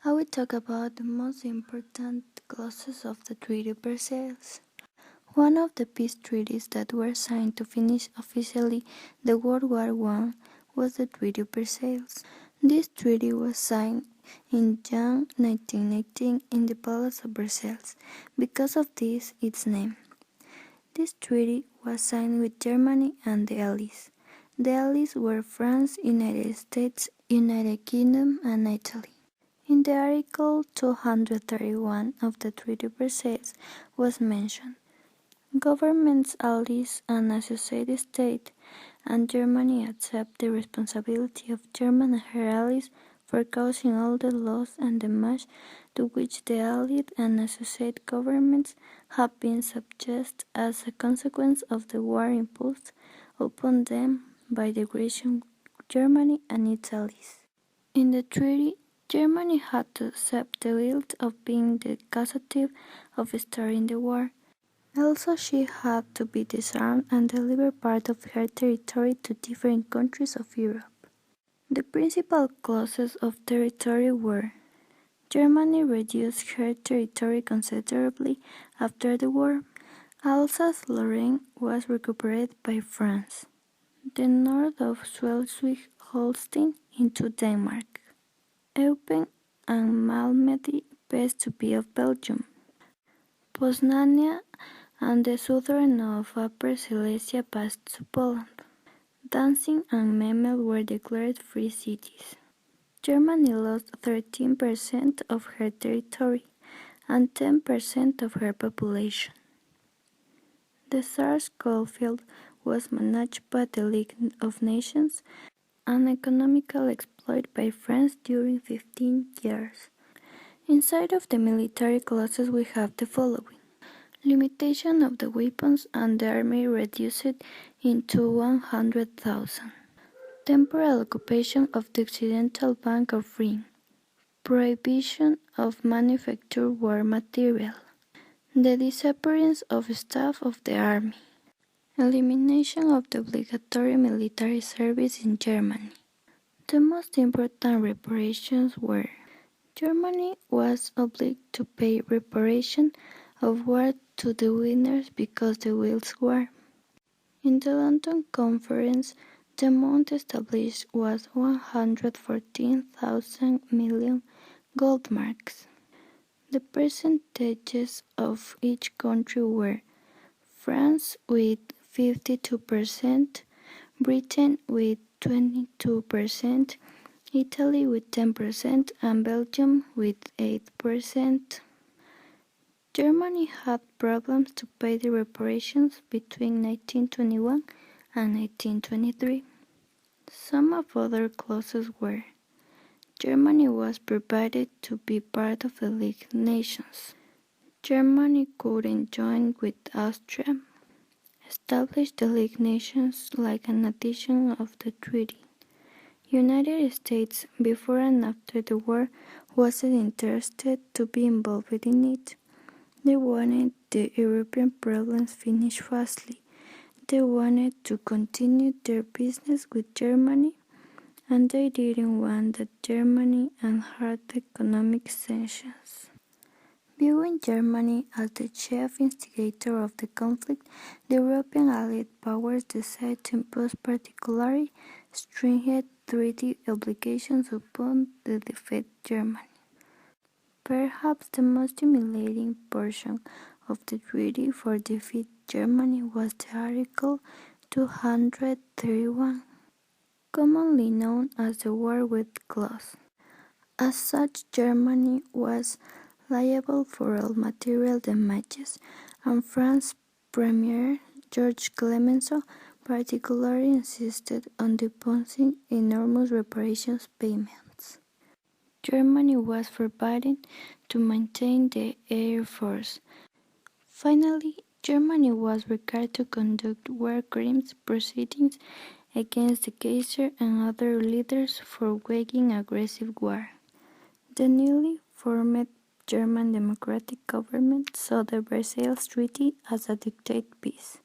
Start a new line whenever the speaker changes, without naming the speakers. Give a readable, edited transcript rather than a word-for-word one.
I will talk about the most important clauses of the Treaty of Versailles. One of the peace treaties that were signed to finish officially the World War I was the Treaty of Versailles. This treaty was signed in June 1919 in the Palace of Versailles. Because of this, its name. This treaty was signed with Germany and the Allies. The Allies were France, United States, United Kingdom, and Italy. In the Article 231 of the Treaty of Versailles was mentioned, governments, allies, and associated states, and Germany accept the responsibility of Germany and her allies for causing all the loss and damage to which the allied and associated governments have been subject as a consequence of the war imposed upon them by the aggression Germany and its allies. In the treaty, Germany had to accept the guilt of being the causative of starting the war. Also, she had to be disarmed and deliver part of her territory to different countries of Europe. The principal clauses of territory were: Germany reduced her territory considerably after the war. Alsace-Lorraine was recuperated by France. The north of Schleswig-Holstein into Denmark. Eupen and Malmedy passed to be of Belgium. Poznania and the southern of Upper Silesia passed to Poland. Danzig and Memel were declared free cities. Germany lost 13% of her territory and 10% of her population. The Tsar's coal field was managed by the League of Nations, an economical exploit by France during 15 years. Inside of the military clauses we have the following. Limitation of the weapons and the army reduced into 100,000. Temporal occupation of the Occidental Bank of Rhine. Prohibition of manufacture war material. The disappearance of staff of the army. Elimination of the obligatory military service in Germany. The most important reparations were: Germany was obliged to pay reparation of war to the winners because the Wills War. In the London Conference, the amount established was 114,000 million gold marks. The percentages of each country were: France with 52%, Britain with 22%, Italy with 10%, and Belgium with 8%. Germany had problems to pay the reparations between 1921 and 1923. Some of other clauses were: Germany was provided to be part of the League of Nations. Germany couldn't join with Austria. Established the League of Nations like an addition of the treaty. United States, before and after the war, wasn't interested to be involved in it. They wanted the European problems finished fastly. They wanted to continue their business with Germany, and they didn't want that Germany and hard economic sanctions. Viewing Germany as the chief instigator of the conflict, the European Allied powers decided to impose particularly stringent treaty obligations upon the defeated Germany. Perhaps the most humiliating portion of the treaty for defeat Germany was the Article 231, commonly known as the War with Clause. As such, Germany was liable for all material damages, and France's Premier, Georges Clemenceau, particularly insisted on imposing enormous reparations payments. Germany was forbidden to maintain the air force. Finally, Germany was required to conduct war crimes proceedings against the Kaiser and other leaders for waging aggressive war. The newly formed German democratic government saw the Versailles Treaty as a dictated peace.